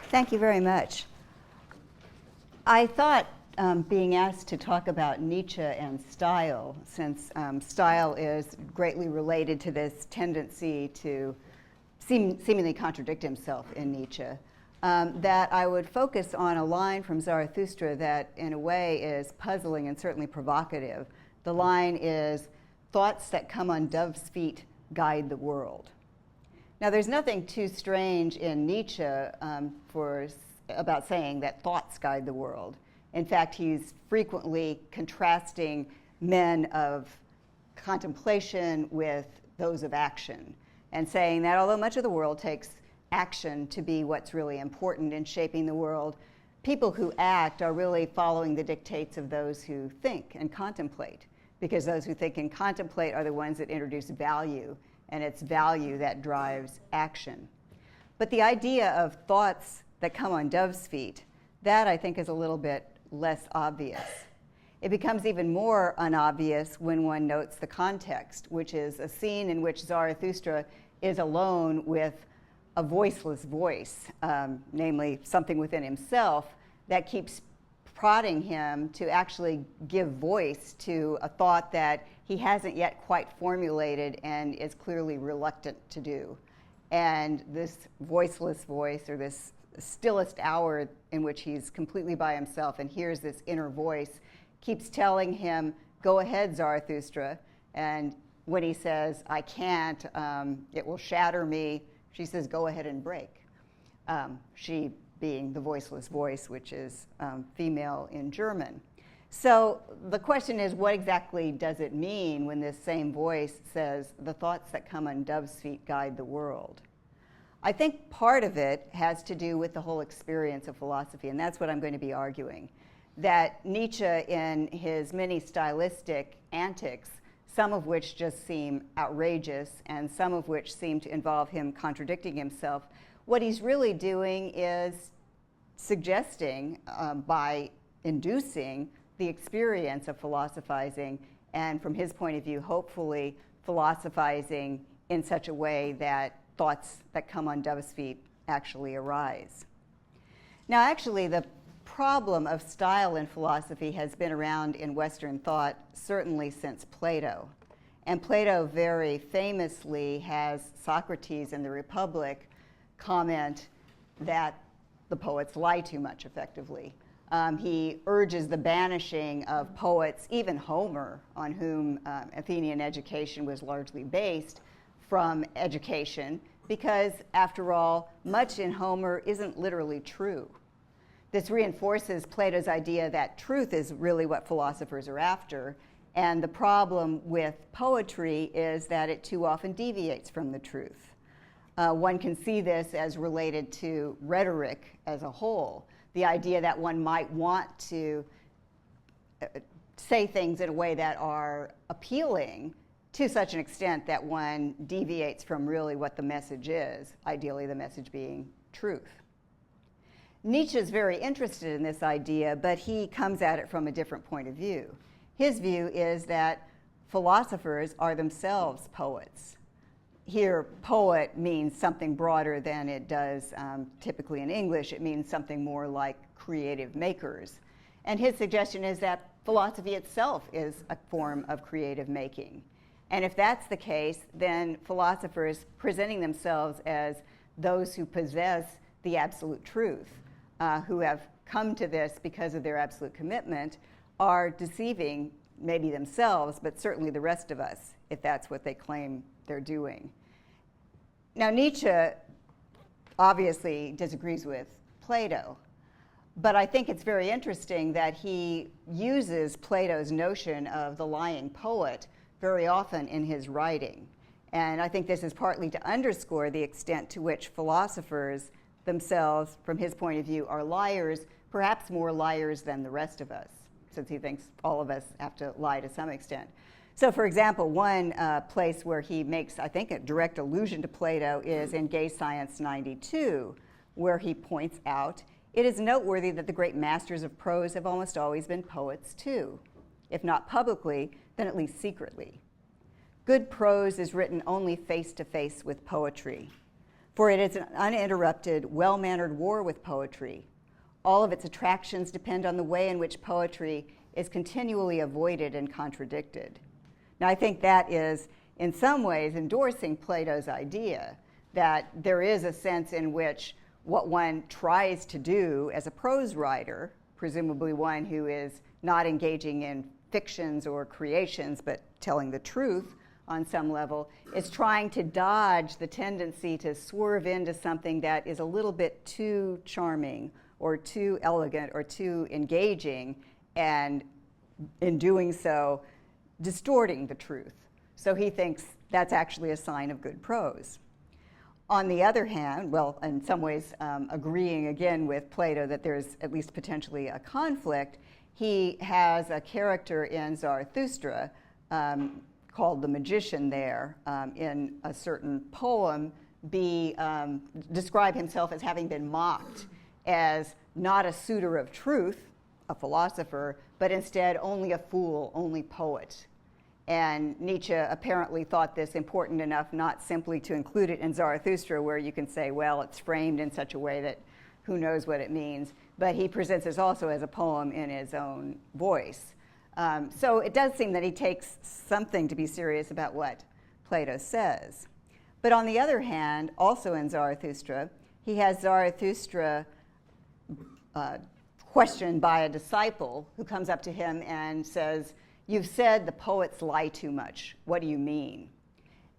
Thank you very much. I thought being asked to talk about Nietzsche and style, since style is greatly related to this tendency to seemingly contradict himself in Nietzsche, that I would focus on a line from Zarathustra that in a way is puzzling and certainly provocative. The line is, "Thoughts that come on dove's feet guide the world." Now, there's nothing too strange in Nietzsche about saying that thoughts guide the world. In fact, he's frequently contrasting men of contemplation with those of action, and saying that although much of the world takes action to be what's really important in shaping the world, people who act are really following the dictates of those who think and contemplate, because those who think and contemplate are the ones that introduce value, and it's value that drives action. But the idea of thoughts that come on dove's feet, that I think is a little bit less obvious. It becomes even more unobvious when one notes the context, which is a scene in which Zarathustra is alone with a voiceless voice, namely something within himself that keeps prodding him to actually give voice to a thought that he hasn't yet quite formulated and is clearly reluctant to do. And this voiceless voice, or this stillest hour in which he's completely by himself and hears this inner voice, keeps telling him, "Go ahead, Zarathustra." And when he says, "I can't, it will shatter me," she says, "Go ahead and break." She being the voiceless voice, which is female in German. So the question is, what exactly does it mean when this same voice says, "The thoughts that come on dove's feet guide the world"? I think part of it has to do with the whole experience of philosophy, and that's what I'm going to be arguing. That Nietzsche, in his many stylistic antics, some of which just seem outrageous and some of which seem to involve him contradicting himself, what he's really doing is suggesting, by inducing the experience of philosophizing, and from his point of view, hopefully philosophizing in such a way that thoughts that come on dove's feet actually arise. Now, actually, the problem of style in philosophy has been around in Western thought certainly since Plato. And Plato very famously has Socrates in the Republic comment that the poets lie too much, effectively. He urges the banishing of poets, even Homer, on whom Athenian education was largely based, from education, because, after all, much in Homer isn't literally true. This reinforces Plato's idea that truth is really what philosophers are after, and the problem with poetry is that it too often deviates from the truth. One can see this as related to rhetoric as a whole, the idea that one might want to say things in a way that are appealing to such an extent that one deviates from really what the message is, ideally the message being truth. Nietzsche is very interested in this idea, but he comes at it from a different point of view. His view is that philosophers are themselves poets. Here, poet means something broader than it does typically in English. It means something more like creative makers. And his suggestion is that philosophy itself is a form of creative making. And if that's the case, then philosophers presenting themselves as those who possess the absolute truth, who have come to this because of their absolute commitment, are deceiving maybe themselves, but certainly the rest of us, if that's what they claim they're doing. Now, Nietzsche obviously disagrees with Plato, but I think it's very interesting that he uses Plato's notion of the lying poet very often in his writing. And I think this is partly to underscore the extent to which philosophers themselves, from his point of view, are liars, perhaps more liars than the rest of us, since he thinks all of us have to lie to some extent. So, for example, one place where he makes, I think, a direct allusion to Plato is in Gay Science 92, where he points out, "It is noteworthy that the great masters of prose have almost always been poets too, if not publicly, then at least secretly. Good prose is written only face to face with poetry. For it is an uninterrupted, well-mannered war with poetry. All of its attractions depend on the way in which poetry is continually avoided and contradicted. Now, I think that is, in some ways, endorsing Plato's idea that there is a sense in which what one tries to do as a prose writer, presumably one who is not engaging in fictions or creations but telling the truth on some level, is trying to dodge the tendency to swerve into something that is a little bit too charming or too elegant or too engaging, and in doing so, distorting the truth. So he thinks that's actually a sign of good prose. On the other hand, well, in some ways agreeing again with Plato that there's at least potentially a conflict, he has a character in Zarathustra called the magician there, in a certain poem, describe himself as having been mocked as not a suitor of truth, a philosopher, but instead only a fool, only poet. And Nietzsche apparently thought this important enough not simply to include it in Zarathustra, where you can say, well, it's framed in such a way that who knows what it means, but he presents this also as a poem in his own voice. So it does seem that he takes something to be serious about what Plato says. But on the other hand, also in Zarathustra, he has Zarathustra questioned by a disciple who comes up to him and says, "You've said the poets lie too much. What do you mean?"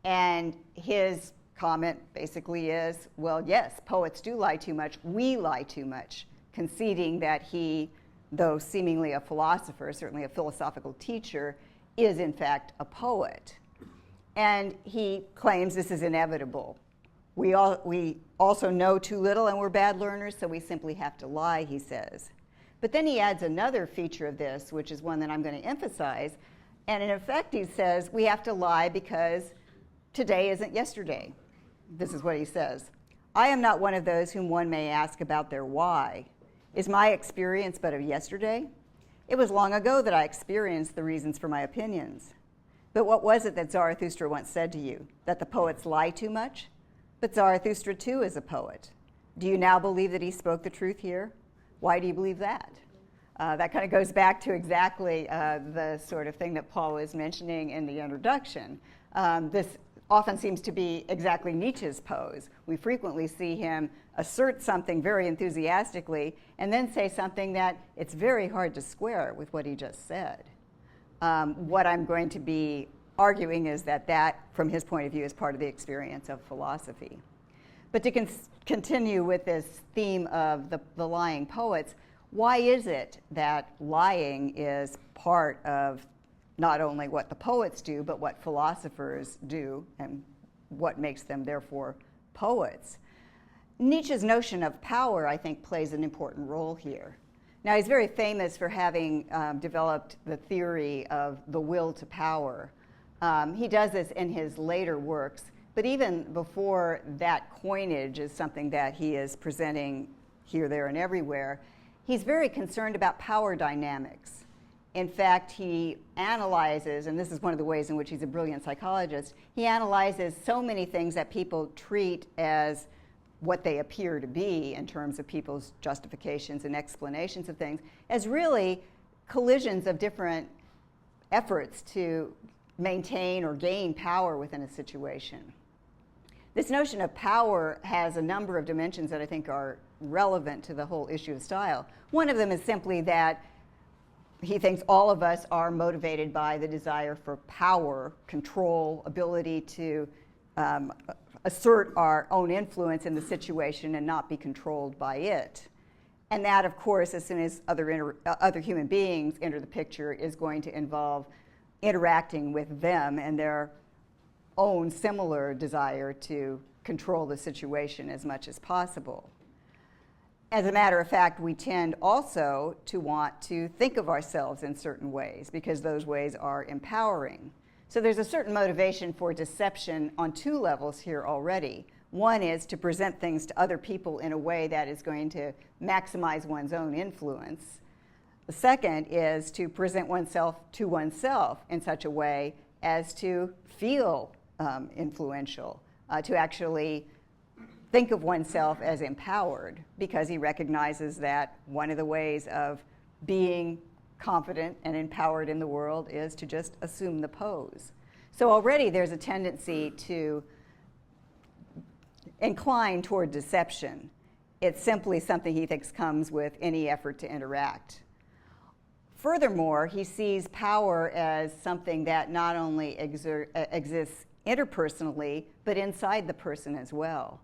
And his comment basically is, well, yes, poets do lie too much. We lie too much, conceding that he, though seemingly a philosopher, certainly a philosophical teacher, is in fact a poet. And he claims this is inevitable. We also know too little and we're bad learners, so we simply have to lie, he says. But then he adds another feature of this, which is one that I'm going to emphasize. And in effect, he says we have to lie because today isn't yesterday. This is what he says. "I am not one of those whom one may ask about their why. Is my experience but of yesterday? It was long ago that I experienced the reasons for my opinions. But what was it that Zarathustra once said to you? That the poets lie too much? But Zarathustra too is a poet. Do you now believe that he spoke the truth here? Why do you believe that?" That kind of goes back to exactly the sort of thing that Paul was mentioning in the introduction. This often seems to be exactly Nietzsche's pose. We frequently see him assert something very enthusiastically and then say something that it's very hard to square with what he just said. What I'm going to be arguing is that, from his point of view, is part of the experience of philosophy. But to continue with this theme of the lying poets, why is it that lying is part of not only what the poets do, but what philosophers do, and what makes them, therefore, poets? Nietzsche's notion of power, I think, plays an important role here. Now, he's very famous for having developed the theory of the will to power. He does this in his later works, but even before that coinage is something that he is presenting here, there, and everywhere, he's very concerned about power dynamics. In fact, he analyzes, and this is one of the ways in which he's a brilliant psychologist, he analyzes so many things that people treat as what they appear to be in terms of people's justifications and explanations of things as really collisions of different efforts to maintain or gain power within a situation. This notion of power has a number of dimensions that I think are relevant to the whole issue of style. One of them is simply that he thinks all of us are motivated by the desire for power, control, ability to assert our own influence in the situation and not be controlled by it. And that, of course, as soon as other human beings enter the picture, is going to involve interacting with them and their own similar desire to control the situation as much as possible. As a matter of fact, we tend also to want to think of ourselves in certain ways because those ways are empowering. So there's a certain motivation for deception on two levels here already. One is to present things to other people in a way that is going to maximize one's own influence. The second is to present oneself to oneself in such a way as to feel influential, to actually think of oneself as empowered, because he recognizes that one of the ways of being confident and empowered in the world is to just assume the pose. So already there's a tendency to incline toward deception. It's simply something he thinks comes with any effort to interact. Furthermore, he sees power as something that not only exists interpersonally, but inside the person as well.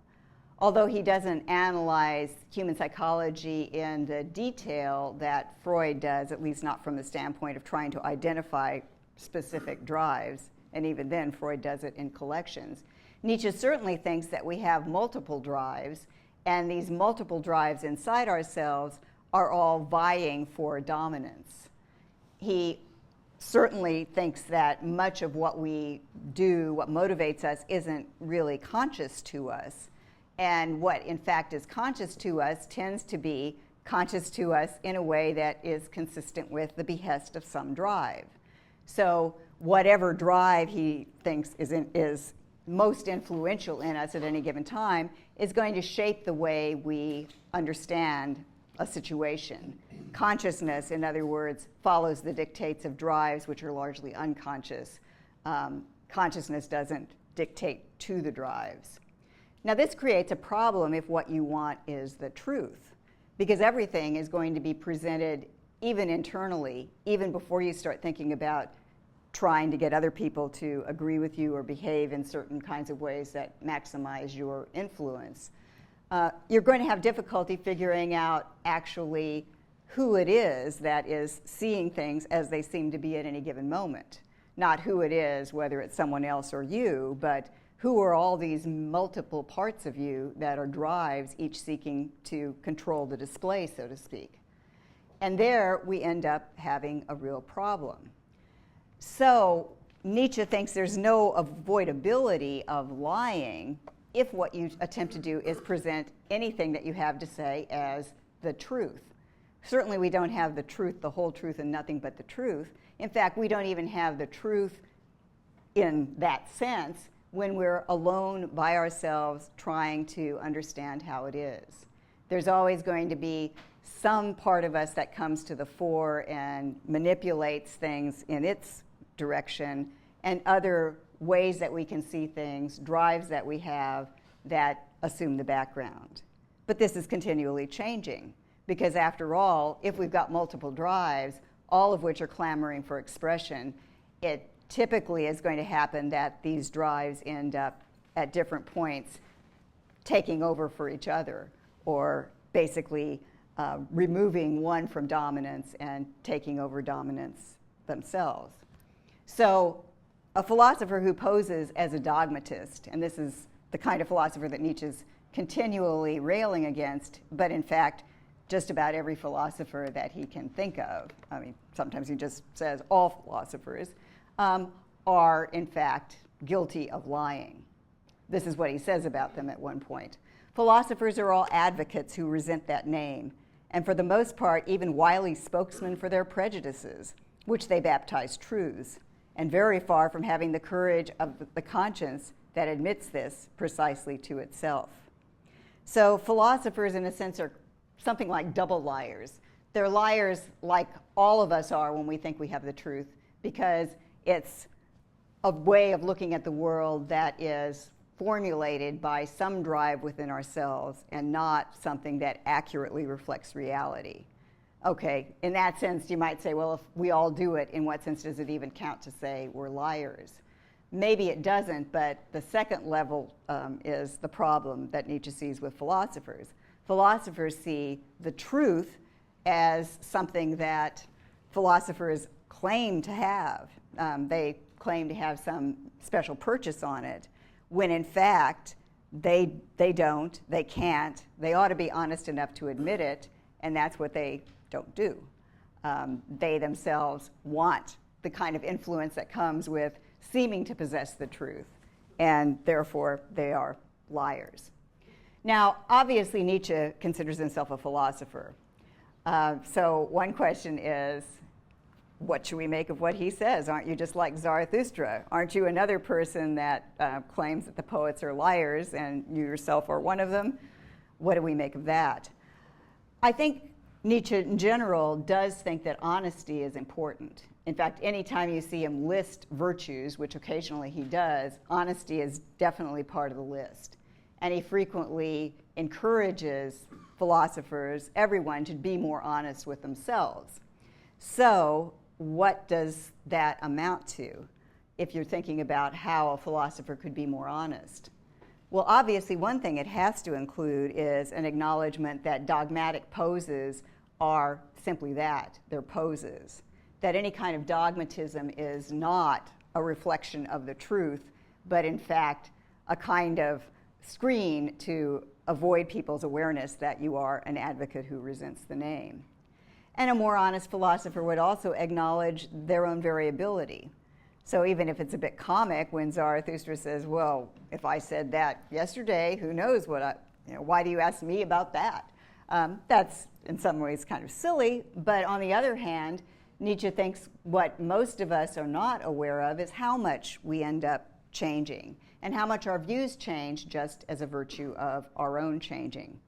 Although he doesn't analyze human psychology in the detail that Freud does, at least not from the standpoint of trying to identify specific drives, and even then Freud does it in collections, Nietzsche certainly thinks that we have multiple drives, and these multiple drives inside ourselves are all vying for dominance. He certainly thinks that much of what we do, what motivates us, isn't really conscious to us. And what, in fact, is conscious to us tends to be conscious to us in a way that is consistent with the behest of some drive. So whatever drive he thinks is most influential in us at any given time is going to shape the way we understand a situation. Consciousness, in other words, follows the dictates of drives which are largely unconscious. Consciousness doesn't dictate to the drives. Now, this creates a problem if what you want is the truth, because everything is going to be presented even internally, even before you start thinking about trying to get other people to agree with you or behave in certain kinds of ways that maximize your influence. You're going to have difficulty figuring out actually who it is that is seeing things as they seem to be at any given moment. Not who it is, whether it's someone else or you, but who are all these multiple parts of you that are drives, each seeking to control the display, so to speak. And there we end up having a real problem. So Nietzsche thinks there's no avoidability of lying if what you attempt to do is present anything that you have to say as the truth. Certainly we don't have the truth, the whole truth, and nothing but the truth. In fact, we don't even have the truth in that sense when we're alone by ourselves trying to understand how it is. There's always going to be some part of us that comes to the fore and manipulates things in its direction, and other ways that we can see things, drives that we have that assume the background. But this is continually changing, because after all, if we've got multiple drives, all of which are clamoring for expression, it typically is going to happen that these drives end up at different points taking over for each other, or basically removing one from dominance and taking over dominance themselves. So a philosopher who poses as a dogmatist, and this is the kind of philosopher that Nietzsche's continually railing against, but in fact just about every philosopher that he can think of, I mean, sometimes he just says all philosophers, are in fact guilty of lying. This is what he says about them at one point. Philosophers are all advocates who resent that name, and for the most part even wily spokesmen for their prejudices, which they baptize truths, and very far from having the courage of the conscience that admits this precisely to itself. So philosophers, in a sense, are something like double liars. They're liars like all of us are when we think we have the truth, because it's a way of looking at the world that is formulated by some drive within ourselves and not something that accurately reflects reality. Okay, in that sense, you might say, well, if we all do it, in what sense does it even count to say we're liars? Maybe it doesn't, but the second level is the problem that Nietzsche sees with philosophers. Philosophers see the truth as something that philosophers claim to have. They claim to have some special purchase on it, when in fact they don't, they can't, they ought to be honest enough to admit it, and that's what they don't do. They themselves want the kind of influence that comes with seeming to possess the truth, and therefore they are liars. Now, obviously Nietzsche considers himself a philosopher. So one question is, what should we make of what he says? Aren't you just like Zarathustra? Aren't you another person that claims that the poets are liars and you yourself are one of them? What do we make of that? I think Nietzsche in general does think that honesty is important. In fact, anytime you see him list virtues, which occasionally he does, honesty is definitely part of the list. And he frequently encourages philosophers, everyone, to be more honest with themselves. So what does that amount to if you're thinking about how a philosopher could be more honest? Well, obviously, one thing it has to include is an acknowledgement that dogmatic poses are simply that, they're poses. That any kind of dogmatism is not a reflection of the truth, but in fact, a kind of screen to avoid people's awareness that you are an advocate who resents the name. And a more honest philosopher would also acknowledge their own variability. So even if it's a bit comic when Zarathustra says, well, if I said that yesterday, who knows what why do you ask me about that? That's in some ways kind of silly, but on the other hand, Nietzsche thinks what most of us are not aware of is how much we end up changing and how much our views change just as a virtue of our own changing.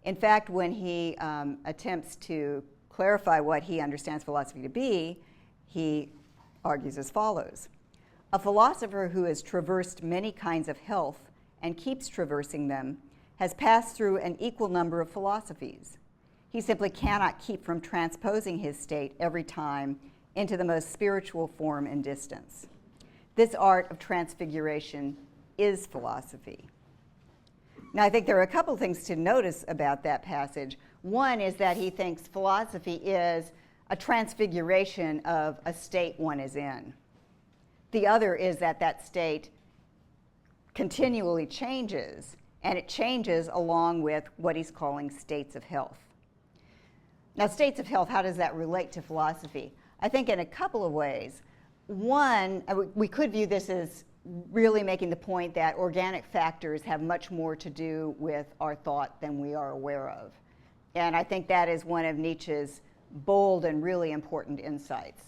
In fact, when he attempts to clarify what he understands philosophy to be, he argues as follows. A philosopher who has traversed many kinds of health and keeps traversing them has passed through an equal number of philosophies. He simply cannot keep from transposing his state every time into the most spiritual form and distance. This art of transfiguration is philosophy. Now, I think there are a couple things to notice about that passage. One is that he thinks philosophy is a transfiguration of a state one is in. The other is that that state continually changes, and it changes along with what he's calling states of health. Now, states of health, how does that relate to philosophy? I think in a couple of ways. One, we could view this as really making the point that organic factors have much more to do with our thought than we are aware of. And I think that is one of Nietzsche's bold and really important insights.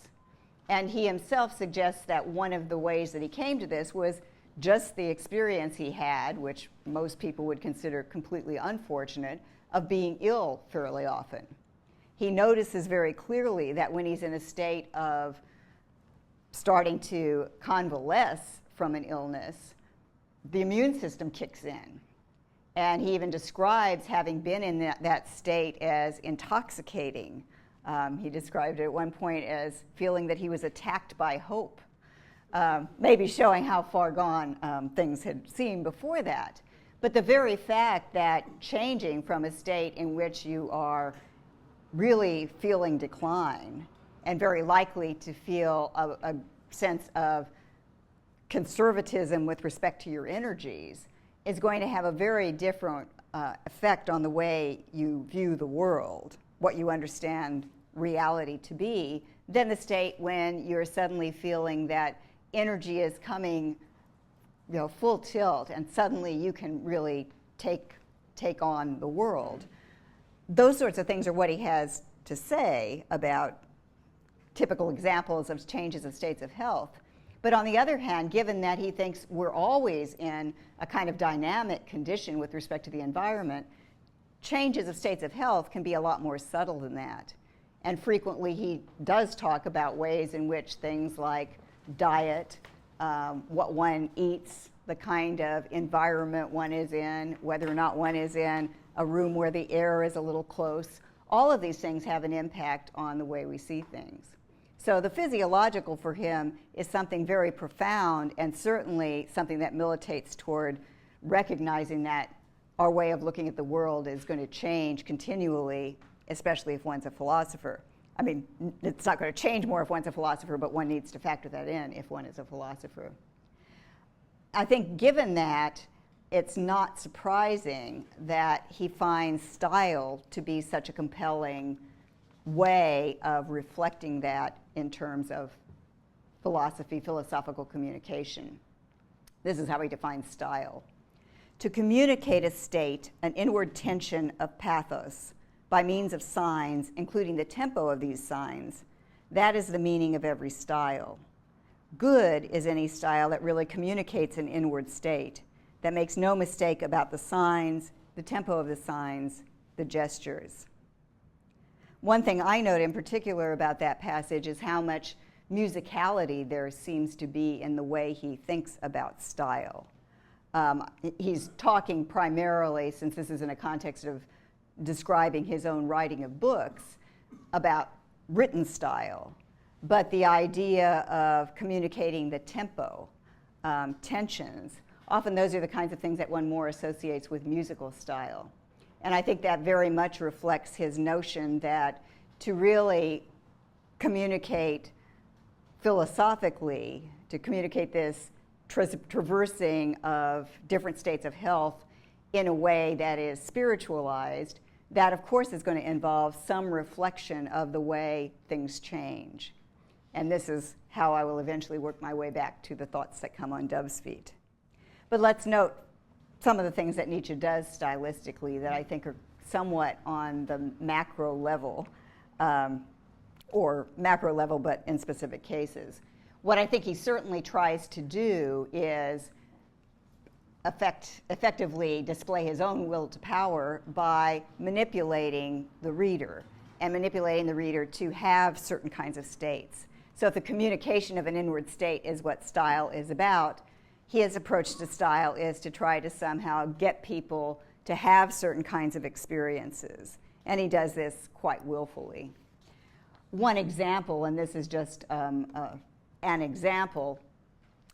And he himself suggests that one of the ways that he came to this was just the experience he had, which most people would consider completely unfortunate, of being ill fairly often. He notices very clearly that when he's in a state of starting to convalesce from an illness, the immune system kicks in. And he even describes having been in that state as intoxicating. He described it at one point as feeling that he was attacked by hope, maybe showing how far gone things had seemed before that. But the very fact that changing from a state in which you are really feeling decline and very likely to feel a sense of conservatism with respect to your energies is going to have a very different effect on the way you view the world, what you understand reality to be, than the state when you're suddenly feeling that energy is coming, full tilt, and suddenly you can really take on the world. Those sorts of things are what he has to say about typical examples of changes of states of health. But on the other hand, given that he thinks we're always in a kind of dynamic condition with respect to the environment, changes of states of health can be a lot more subtle than that. And frequently he does talk about ways in which things like diet, what one eats, the kind of environment one is in, whether or not one is in a room where the air is a little close, all of these things have an impact on the way we see things. So the physiological for him is something very profound and certainly something that militates toward recognizing that our way of looking at the world is going to change continually, especially if one's a philosopher. I mean, it's not going to change more if one's a philosopher, but one needs to factor that in if one is a philosopher. I think given that, it's not surprising that he finds style to be such a compelling way of reflecting that in terms of philosophy, philosophical communication. This is how he defines style. To communicate a state, an inward tension of pathos, by means of signs, including the tempo of these signs, That is the meaning of every style. Good is any style that really communicates an inward state, that makes no mistake about the signs, the tempo of the signs, the gestures. One thing I note in particular about that passage is how much musicality there seems to be in the way he thinks about style. He's talking primarily, since this is in a context of describing his own writing of books, about written style, but the idea of communicating the tempo, tensions, often those are the kinds of things that one more associates with musical style. And I think that very much reflects his notion that to really communicate philosophically, to communicate this traversing of different states of health in a way that is spiritualized, that of course is going to involve some reflection of the way things change. And this is how I will eventually work my way back to the thoughts that come on dove's feet. But let's note some of the things that Nietzsche does stylistically that I think are somewhat on the macro level, or macro level but in specific cases. What I think he certainly tries to do is effectively display his own will to power by manipulating the reader and manipulating the reader to have certain kinds of states. So if the communication of an inward state is what style is about, his approach to style is to try to somehow get people to have certain kinds of experiences. And he does this quite willfully. One example, and this is just an example,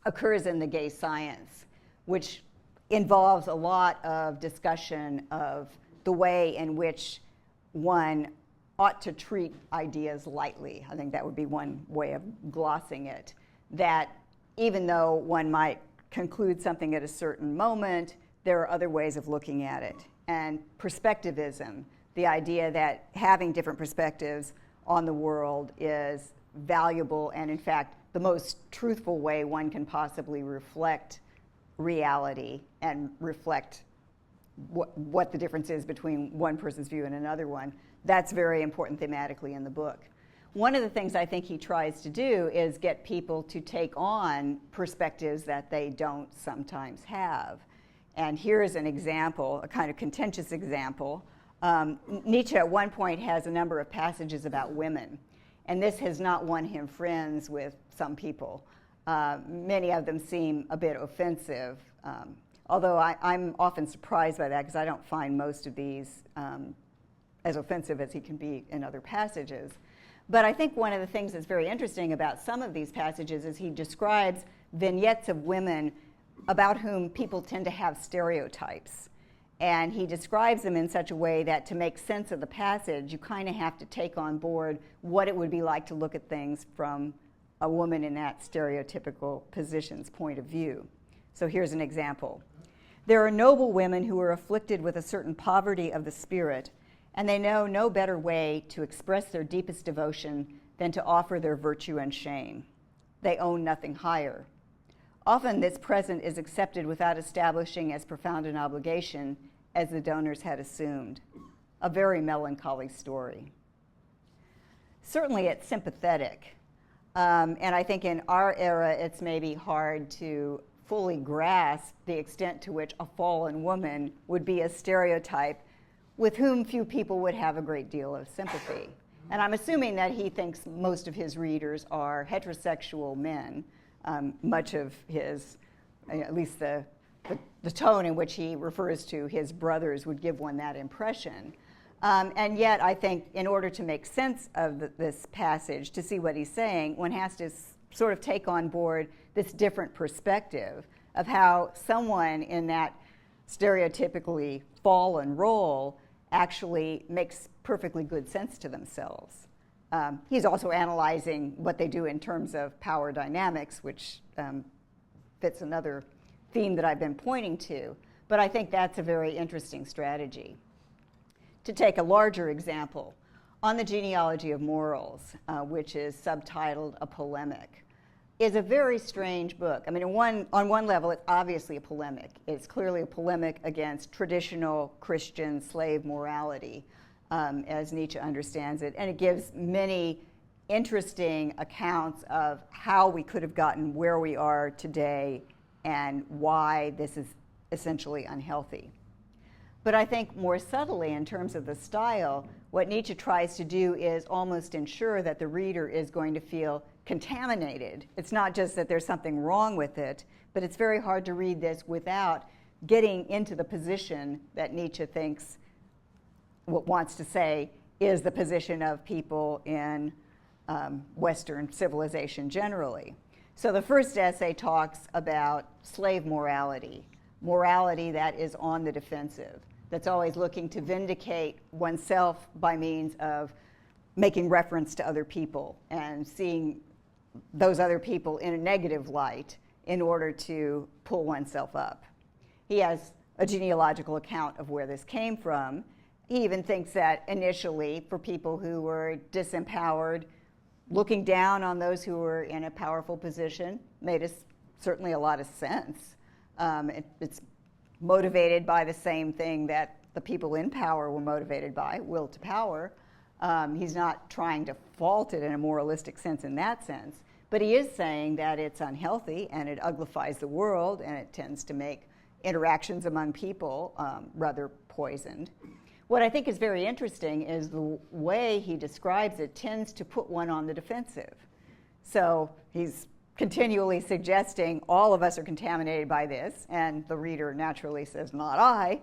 occurs in The Gay Science, which involves a lot of discussion of the way in which one ought to treat ideas lightly. I think that would be one way of glossing it. That even though one might conclude something at a certain moment, there are other ways of looking at it. And perspectivism, the idea that having different perspectives on the world is valuable and in fact the most truthful way one can possibly reflect reality and reflect what the difference is between one person's view and another one. That's very important thematically in the book. One of the things I think he tries to do is get people to take on perspectives that they don't sometimes have. And here's an example, a kind of contentious example. Nietzsche at one point has a number of passages about women, and this has not won him friends with some people. Many of them seem a bit offensive, although I'm often surprised by that because I don't find most of these as offensive as he can be in other passages. But I think one of the things that's very interesting about some of these passages is he describes vignettes of women about whom people tend to have stereotypes. And he describes them in such a way that to make sense of the passage, you kind of have to take on board what it would be like to look at things from a woman in that stereotypical position's point of view. So here's an example. There are noble women who are afflicted with a certain poverty of the spirit, and they know no better way to express their deepest devotion than to offer their virtue and shame. They own nothing higher. Often this present is accepted without establishing as profound an obligation as the donors had assumed. A very melancholy story. Certainly it's sympathetic, and I think in our era it's maybe hard to fully grasp the extent to which a fallen woman would be a stereotype with whom few people would have a great deal of sympathy. And I'm assuming that he thinks most of his readers are heterosexual men. Much of his, at least the tone in which he refers to his brothers would give one that impression. And yet I think in order to make sense of this passage, to see what he's saying, one has to sort of take on board this different perspective of how someone in that stereotypically fallen role actually makes perfectly good sense to themselves. He's also analyzing what they do in terms of power dynamics, which fits another theme that I've been pointing to. But I think that's a very interesting strategy. To take a larger example, On the Genealogy of Morals, which is subtitled A Polemic, is a very strange book. I mean, on one level, it's obviously a polemic. It's clearly a polemic against traditional Christian slave morality, as Nietzsche understands it. And it gives many interesting accounts of how we could have gotten where we are today and why this is essentially unhealthy. But I think more subtly, in terms of the style, what Nietzsche tries to do is almost ensure that the reader is going to feel contaminated. It's not just that there's something wrong with it, but it's very hard to read this without getting into the position that Nietzsche thinks, wants to say, is the position of people in Western civilization generally. So the first essay talks about slave morality, morality that is on the defensive, that's always looking to vindicate oneself by means of making reference to other people and seeing those other people in a negative light in order to pull oneself up. He has a genealogical account of where this came from. He even thinks that initially, for people who were disempowered, looking down on those who were in a powerful position made certainly a lot of sense. It's motivated by the same thing that the people in power were motivated by, will to power. He's not trying to fault it in a moralistic sense in that sense, but he is saying that it's unhealthy and it uglifies the world and it tends to make interactions among people rather poisoned. What I think is very interesting is the way he describes it tends to put one on the defensive. So he's continually suggesting all of us are contaminated by this, and the reader naturally says, not I,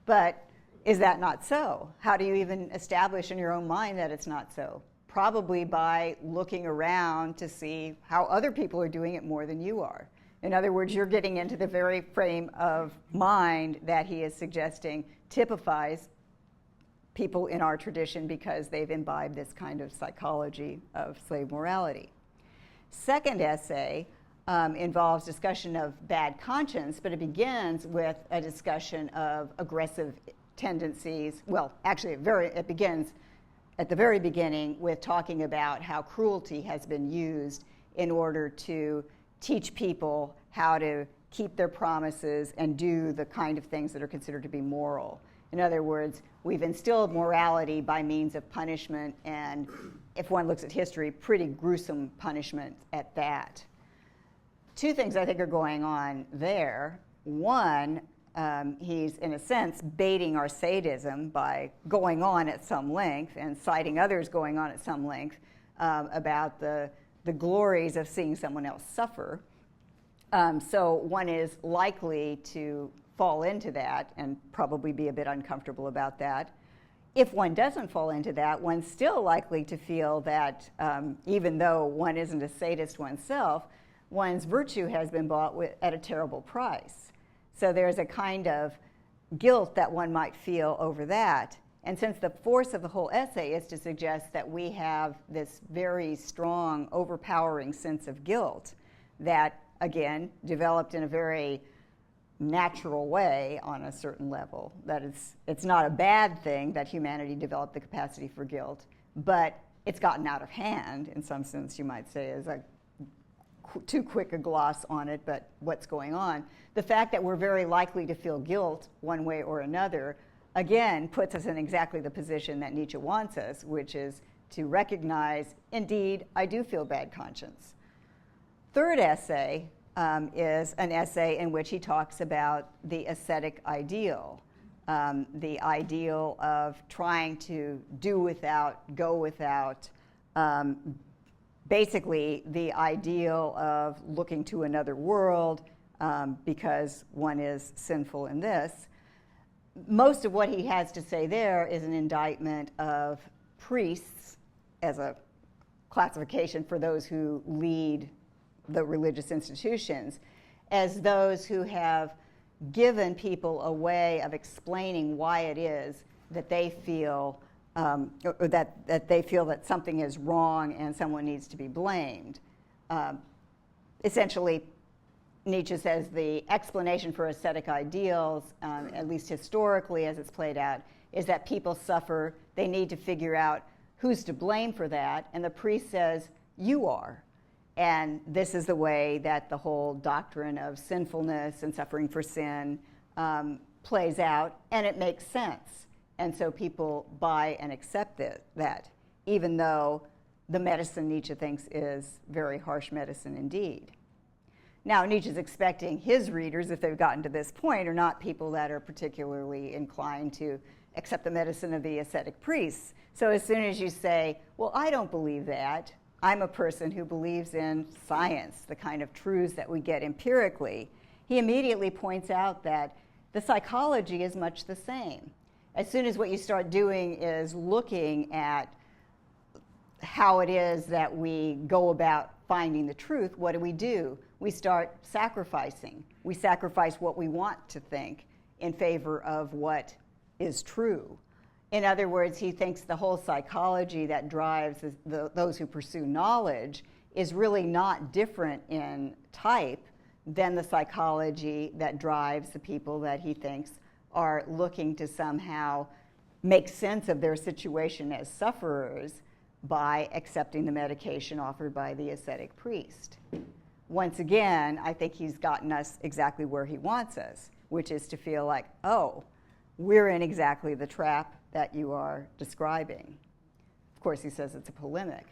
but is that not so? How do you even establish in your own mind that it's not so? Probably by looking around to see how other people are doing it more than you are. In other words, you're getting into the very frame of mind that he is suggesting typifies people in our tradition because they've imbibed this kind of psychology of slave morality. Second essay involves discussion of bad conscience, but it begins with a discussion of aggressive tendencies. Well, actually, it begins at the very beginning with talking about how cruelty has been used in order to teach people how to keep their promises and do the kind of things that are considered to be moral. In other words, we've instilled morality by means of punishment, and if one looks at history, pretty gruesome punishment at that. Two things I think are going on there. One, he's in a sense baiting our sadism by going on at some length and citing others going on at some length about the glories of seeing someone else suffer. So one is likely to fall into that and probably be a bit uncomfortable about that. If one doesn't fall into that, one's still likely to feel that even though one isn't a sadist oneself, one's virtue has been bought at a terrible price. So there's a kind of guilt that one might feel over that. And since the force of the whole essay is to suggest that we have this very strong, overpowering sense of guilt that, again, developed in a very natural way on a certain level, that it's not a bad thing that humanity developed the capacity for guilt, but it's gotten out of hand, in some sense you might say, is too quick a gloss on it, but what's going on. The fact that we're very likely to feel guilt one way or another, again, puts us in exactly the position that Nietzsche wants us, which is to recognize, indeed, I do feel bad conscience. Third essay is an essay in which he talks about the ascetic ideal, the ideal of trying to do without, go without, basically the ideal of looking to another world because one is sinful in this. Most of what he has to say there is an indictment of priests as a classification for those who lead the religious institutions, as those who have given people a way of explaining why it is that they feel or that they feel that something is wrong and someone needs to be blamed. Essentially, Nietzsche says the explanation for ascetic ideals, at least historically as it's played out, is that people suffer, they need to figure out who's to blame for that, and the priest says, you are. And this is the way that the whole doctrine of sinfulness and suffering for sin plays out, and it makes sense. And so people buy and accept that, even though the medicine Nietzsche thinks is very harsh medicine indeed. Now, Nietzsche's expecting his readers, if they've gotten to this point, are not people that are particularly inclined to accept the medicine of the ascetic priests. So as soon as you say, well, I don't believe that, I'm a person who believes in science, the kind of truths that we get empirically, he immediately points out that the psychology is much the same. As soon as what you start doing is looking at how it is that we go about finding the truth, what do? We start sacrificing. We sacrifice what we want to think in favor of what is true. In other words, he thinks the whole psychology that drives those who pursue knowledge is really not different in type than the psychology that drives the people that he thinks are looking to somehow make sense of their situation as sufferers by accepting the medication offered by the ascetic priest. Once again, I think he's gotten us exactly where he wants us, which is to feel like, oh, we're in exactly the trap that you are describing. Of course, he says it's a polemic.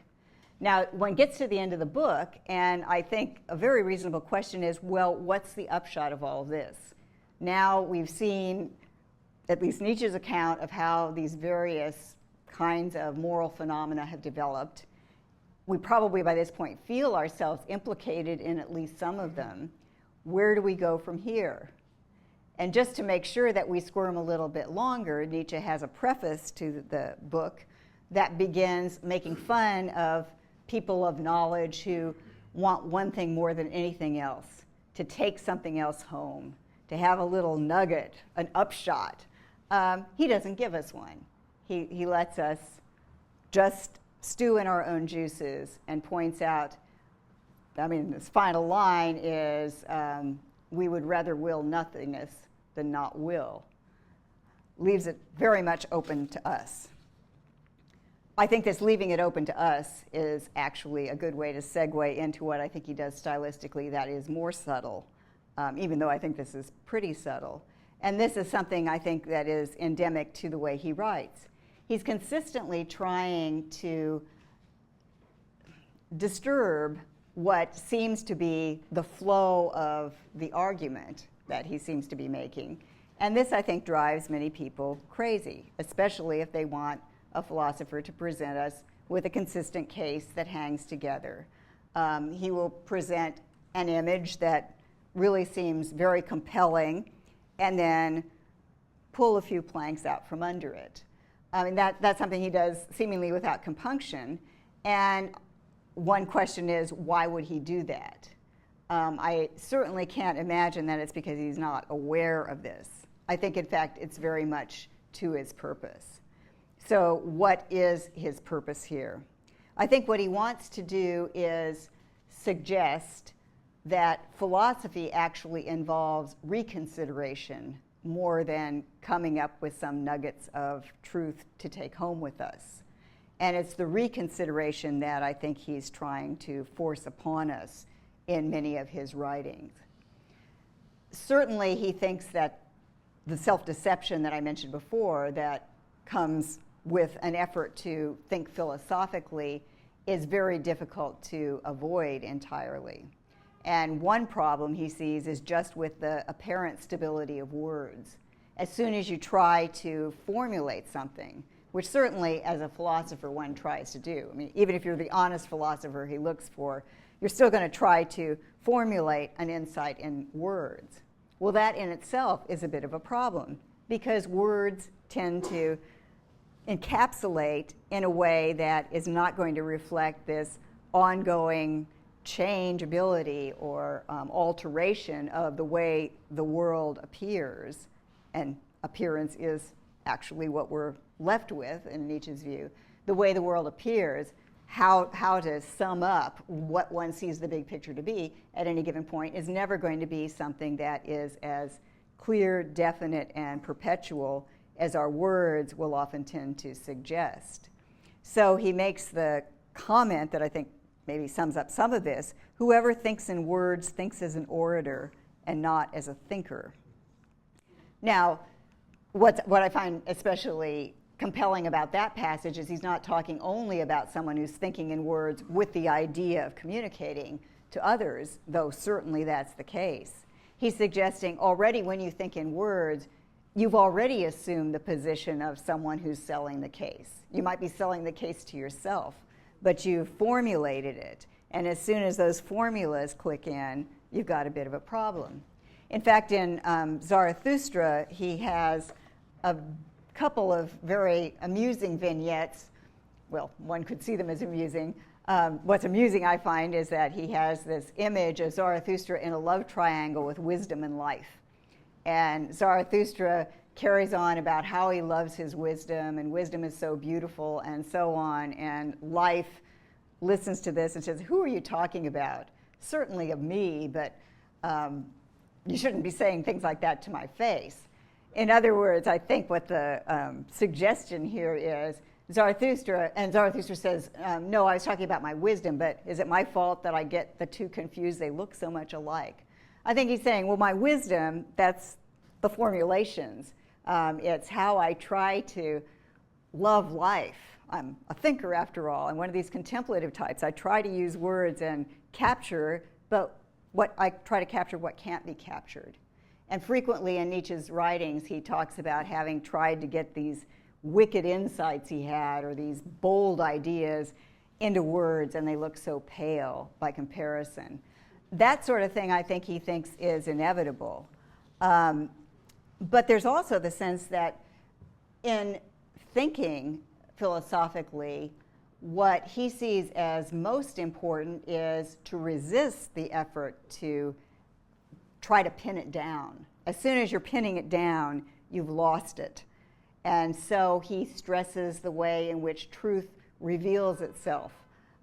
Now, one gets to the end of the book, and I think a very reasonable question is, well, what's the upshot of all of this? Now we've seen at least Nietzsche's account of how these various kinds of moral phenomena have developed. We probably by this point feel ourselves implicated in at least some of them. Where do we go from here? And just to make sure that we squirm a little bit longer, Nietzsche has a preface to the book that begins making fun of people of knowledge who want one thing more than anything else, to take something else home, to have a little nugget, an upshot. He doesn't give us one. He lets us just stew in our own juices and points out, I mean, this final line is, we would rather will nothingness than not will. Leaves it very much open to us. I think this leaving it open to us is actually a good way to segue into what I think he does stylistically that is more subtle, even though I think this is pretty subtle. And this is something I think that is endemic to the way he writes. He's consistently trying to disturb what seems to be the flow of the argument that he seems to be making. And this, I think, drives many people crazy, especially if they want a philosopher to present us with a consistent case that hangs together. He will present an image that really seems very compelling and then pull a few planks out from under it. I mean, that's something he does seemingly without compunction. And one question is, why would he do that? I certainly can't imagine that it's because he's not aware of this. I think, in fact, it's very much to his purpose. So what is his purpose here? I think what he wants to do is suggest that philosophy actually involves reconsideration more than coming up with some nuggets of truth to take home with us. And it's the reconsideration that I think he's trying to force upon us in many of his writings. Certainly, he thinks that the self-deception that I mentioned before that comes with an effort to think philosophically is very difficult to avoid entirely. And one problem he sees is just with the apparent stability of words. As soon as you try to formulate something, which certainly as a philosopher one tries to do, I mean, even if you're the honest philosopher he looks for, you're still going to try to formulate an insight in words. Well, that in itself is a bit of a problem because words tend to encapsulate in a way that is not going to reflect this ongoing changeability or alteration of the way the world appears, and appearance is actually what we're left with in Nietzsche's view. The way the world appears, how to sum up what one sees the big picture to be at any given point is never going to be something that is as clear, definite, and perpetual as our words will often tend to suggest. So he makes the comment that I think maybe sums up some of this: whoever thinks in words thinks as an orator and not as a thinker. Now, what I find especially compelling about that passage is he's not talking only about someone who's thinking in words with the idea of communicating to others, though certainly that's the case. He's suggesting already when you think in words, you've already assumed the position of someone who's selling the case. You might be selling the case to yourself, but you've formulated it. And as soon as those formulas click in, you've got a bit of a problem. In fact, in Zarathustra, he has a couple of very amusing vignettes. Well, one could see them as amusing. What's amusing, I find, is that he has this image of Zarathustra in a love triangle with wisdom and life. And Zarathustra carries on about how he loves his wisdom, and wisdom is so beautiful, and so on. And life listens to this and says, who are you talking about? Certainly of me, but you shouldn't be saying things like that to my face. In other words, I think what the suggestion here is, Zarathustra says, no, I was talking about my wisdom, but is it my fault that I get the two confused? They look so much alike. I think he's saying, well, my wisdom, that's the formulations. It's how I try to love life. I'm a thinker, after all. I'm one of these contemplative types. I try to use words and capture, but I try to capture what can't be captured. And frequently in Nietzsche's writings, he talks about having tried to get these wicked insights he had, or these bold ideas, into words, and they look so pale by comparison. That sort of thing, I think he thinks is inevitable. But there's also the sense that in thinking philosophically, what he sees as most important is to resist the effort to try to pin it down. As soon as you're pinning it down, you've lost it. And so he stresses the way in which truth reveals itself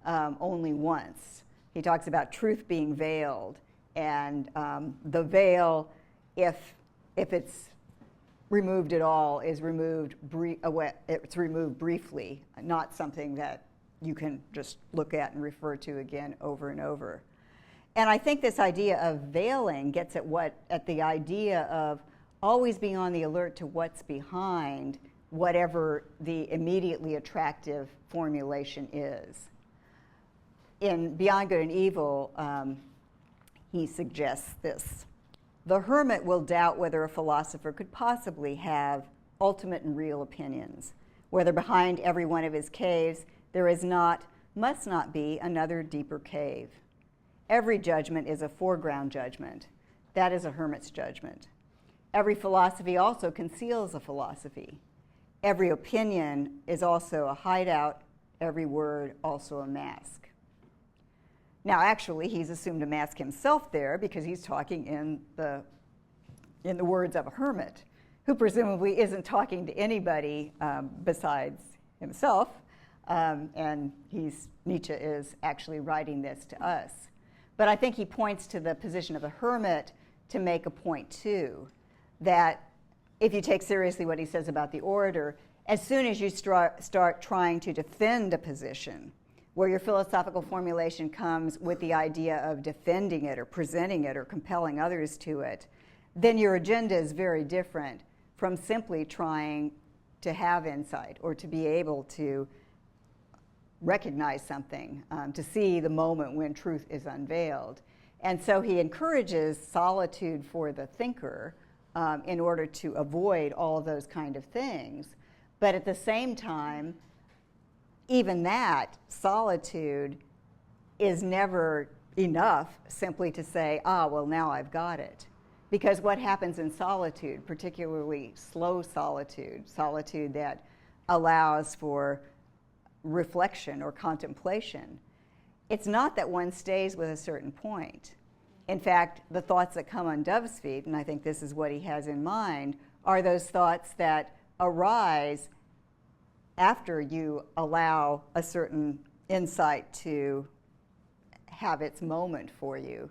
only once. He talks about truth being veiled, and the veil, if it's removed at all, is removed it's removed briefly, not something that you can just look at and refer to again over and over. And I think this idea of veiling gets at the idea of always being on the alert to what's behind whatever the immediately attractive formulation is. In Beyond Good and Evil, he suggests this. The hermit will doubt whether a philosopher could possibly have ultimate and real opinions, whether behind every one of his caves there is not, must not be, another deeper cave. Every judgment is a foreground judgment. That is a hermit's judgment. Every philosophy also conceals a philosophy. Every opinion is also a hideout, every word also a mask. Now, actually, he's assumed a mask himself there because he's talking in the words of a hermit, who presumably isn't talking to anybody besides himself, and Nietzsche is actually writing this to us. But I think he points to the position of a hermit to make a point, too, that if you take seriously what he says about the orator, as soon as you start trying to defend a position, where your philosophical formulation comes with the idea of defending it or presenting it or compelling others to it, then your agenda is very different from simply trying to have insight or to be able to recognize something, to see the moment when truth is unveiled. And so he encourages solitude for the thinker in order to avoid all of those kind of things. But at the same time, even that solitude is never enough simply to say, well, now I've got it. Because what happens in solitude, particularly slow solitude, solitude that allows for reflection or contemplation, it's not that one stays with a certain point. In fact, the thoughts that come on Dove's feet, and I think this is what he has in mind, are those thoughts that arise after you allow a certain insight to have its moment for you.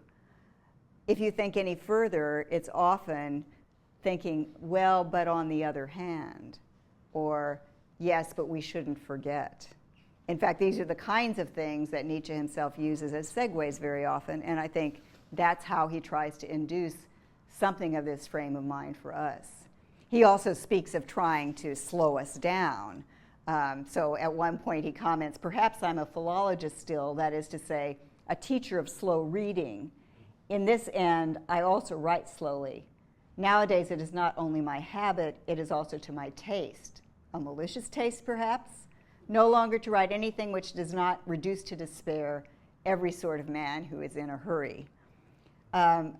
If you think any further, it's often thinking, well, but on the other hand, or yes, but we shouldn't forget. In fact, these are the kinds of things that Nietzsche himself uses as segues very often, and I think that's how he tries to induce something of this frame of mind for us. He also speaks of trying to slow us down. So at one point he comments, perhaps I'm a philologist still, that is to say, a teacher of slow reading. In this end, I also write slowly. Nowadays, it is not only my habit, it is also to my taste. A malicious taste, perhaps? No longer to write anything which does not reduce to despair every sort of man who is in a hurry.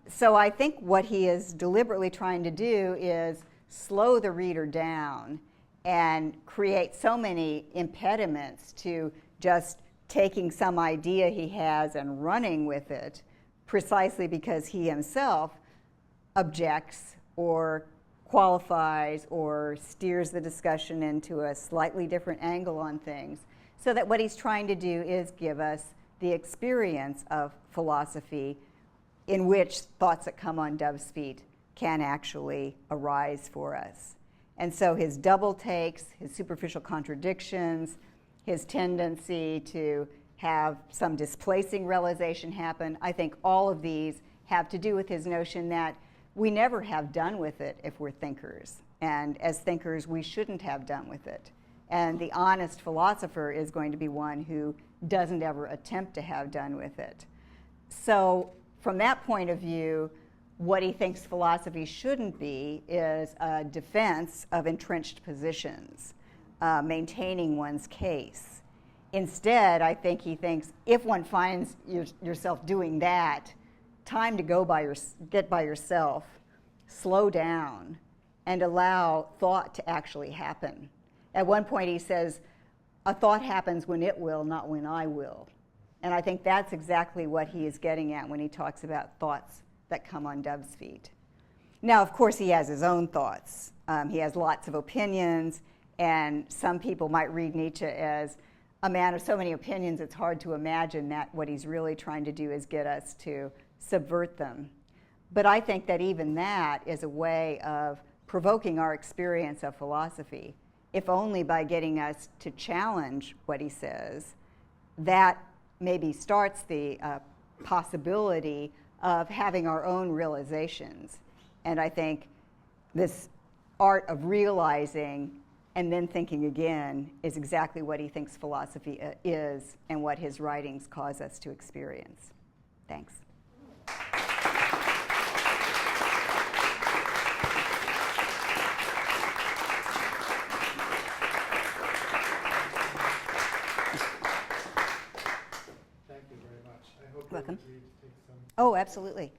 So I think what he is deliberately trying to do is slow the reader down and create so many impediments to just taking some idea he has and running with it, precisely because he himself objects or qualifies or steers the discussion into a slightly different angle on things, so that what he's trying to do is give us the experience of philosophy in which thoughts that come on dove's feet can actually arise for us. And so his double takes, his superficial contradictions, his tendency to have some displacing realization happen, I think all of these have to do with his notion that we never have done with it if we're thinkers. And as thinkers, we shouldn't have done with it. And the honest philosopher is going to be one who doesn't ever attempt to have done with it. So from that point of view, what he thinks philosophy shouldn't be is a defense of entrenched positions, maintaining one's case. Instead, I think he thinks if one finds yourself doing that, time to get by yourself, slow down, and allow thought to actually happen. At one point he says, a thought happens when it will, not when I will. And I think that's exactly what he is getting at when he talks about thoughts that come on dove's feet. Now, of course, he has his own thoughts. He has lots of opinions, and some people might read Nietzsche as a man of so many opinions it's hard to imagine that what he's really trying to do is get us to subvert them. But I think that even that is a way of provoking our experience of philosophy, if only by getting us to challenge what he says. That maybe starts the possibility of having our own realizations. And I think this art of realizing and then thinking again is exactly what he thinks philosophy is and what his writings cause us to experience. Thanks. Thank you very much. I hope Welcome. you're free to take some. Oh, absolutely.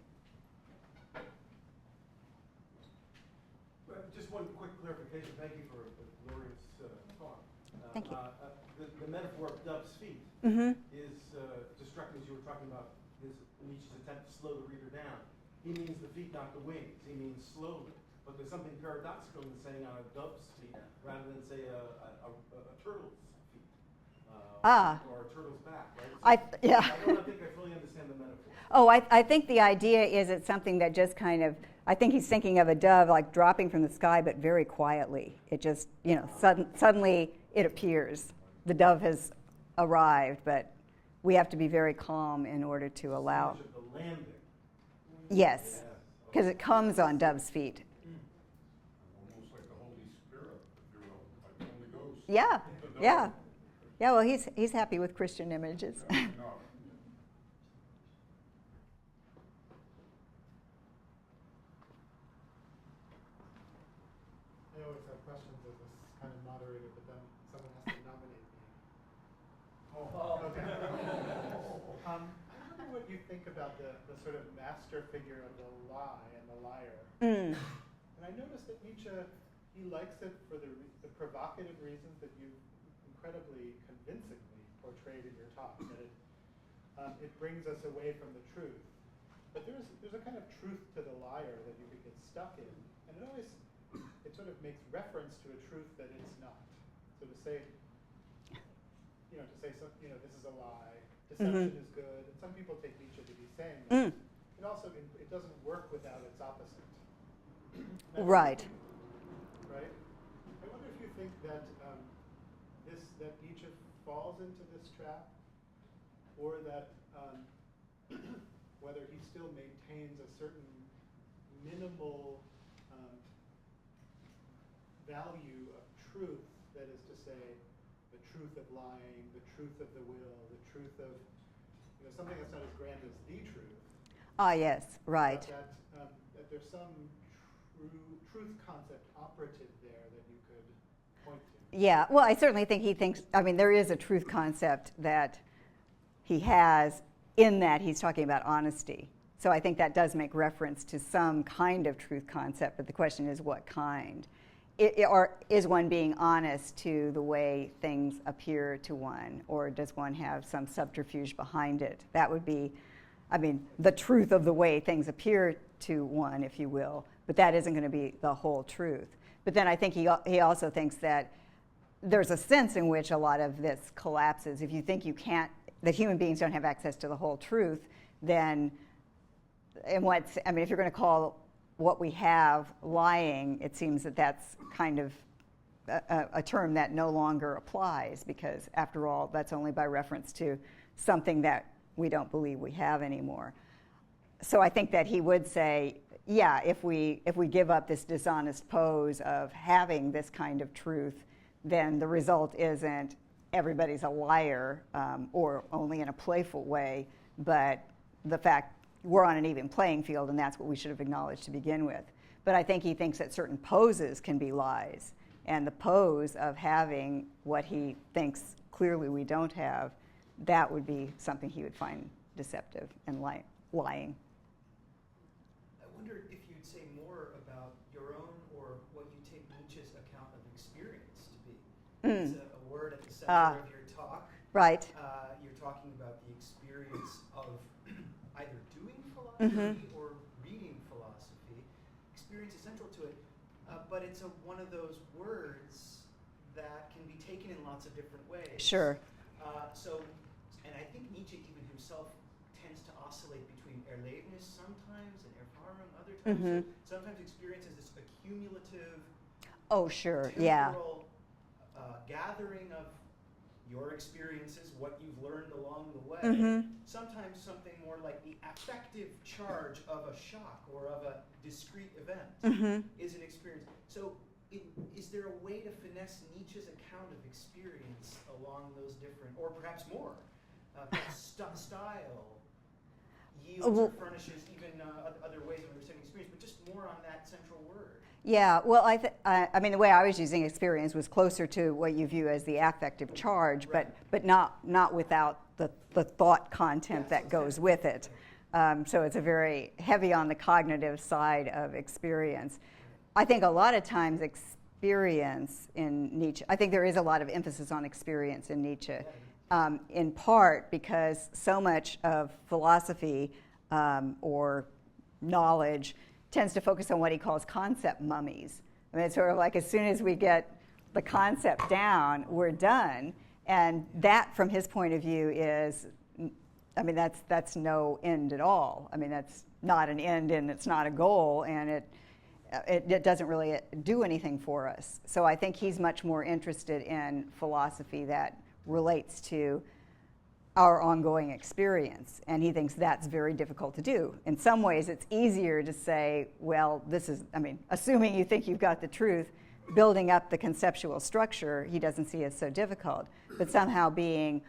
Just one quick clarification. Thank you for the glorious talk. Thank you. The metaphor of dove's feet Mm-hmm. is just struck me as you were talking about Nietzsche's attempt to slow the reader down. He means the feet, not the wings. He means slowly. But there's something paradoxical in saying on a dove's feet rather than, say, a turtle's feet or a turtle's back. Right? Yeah. I don't think I fully understand the metaphor. Oh, I think the idea is it's something that just kind of, I think he's thinking of a dove like dropping from the sky, but very quietly. It just, suddenly it appears. The dove has arrived, but we have to be very calm in order to allow. Of the landing. Yes, because it comes on dove's feet. Almost like the Holy Spirit, if you will, like the Holy Ghost. Yeah. Well, he's happy with Christian images. I always have questions as this kind of moderator, but then someone has to nominate me. Okay. I wonder what you think about the sort of master figure of the lie and the liar. Mm. And I noticed that Nietzsche, he likes it for the provocative reasons that you incredibly convincingly portrayed in your talk, that it brings us away from the truth. But there's a kind of truth to the liar that you could get stuck in, and it sort of makes reference to a truth that it's not. So to say, this is a lie, deception is good, and some people take Nietzsche to be saying that. It also, it doesn't work without its opposite. Right. Right? I wonder if you think that that Nietzsche falls into this trap, or that whether he still maintains a certain minimal value of truth, that is to say, the truth of lying, the truth of the will, the truth of something that's not as grand as the truth. Ah, yes, right. That there's some truth concept operative there that you could point to. Yeah, well, I certainly think he thinks, I mean, there is a truth concept that he has in that he's talking about honesty. So I think that does make reference to some kind of truth concept, but the question is what kind? Or is one being honest to the way things appear to one, or does one have some subterfuge behind it? That would be, I mean, the truth of the way things appear to one, if you will, but that isn't going to be the whole truth. But then I think he also thinks that there's a sense in which a lot of this collapses. If you think that human beings don't have access to the whole truth, then if you're going to call what we have lying, it seems that that's kind of a term that no longer applies, because after all, that's only by reference to something that we don't believe we have anymore. So I think that he would say, yeah, if we give up this dishonest pose of having this kind of truth, then the result isn't everybody's a liar, or only in a playful way, but the fact we're on an even playing field, and that's what we should have acknowledged to begin with. But I think he thinks that certain poses can be lies, and the pose of having what he thinks clearly we don't have, that would be something he would find deceptive and lying. I wonder if you'd say more about your own, or what you take Nietzsche's account of experience to be. It's a word at the center of your talk. Right. You're talking about the experience of either doing philosophy or reading philosophy. Experience is central to it, but it's one of those words that can be taken in lots of different ways. Sure. And I think Nietzsche even himself tends to oscillate between Erlebnis sometimes and Erfahrung other times. So sometimes experience is this accumulative, temporal gathering of your experiences, what you've learned along the way. Sometimes something more like the affective charge of a shock or of a discrete event is an experience. So is there a way to finesse Nietzsche's account of experience along those different, or perhaps more, style yields or furnishes even other ways of understanding experience, but just more on that central word? Yeah, well, I mean, the way I was using experience was closer to what you view as the affective charge, Right. but not without the thought content that goes with it. So it's a very heavy on the cognitive side of experience. I think a lot of times experience in Nietzsche, I think there is a lot of emphasis on experience in Nietzsche, in part because so much of philosophy or knowledge tends to focus on what he calls concept mummies. I mean, it's sort of like as soon as we get the concept down, we're done. And that, from his point of view, is, I mean, that's no end at all. I mean, that's not an end and it's not a goal, and it doesn't really do anything for us. So I think he's much more interested in philosophy that relates to our ongoing experience, and he thinks that's very difficult to do. In some ways, it's easier to say, well, this is, I mean, assuming you think you've got the truth, building up the conceptual structure, he doesn't see as so difficult. But somehow being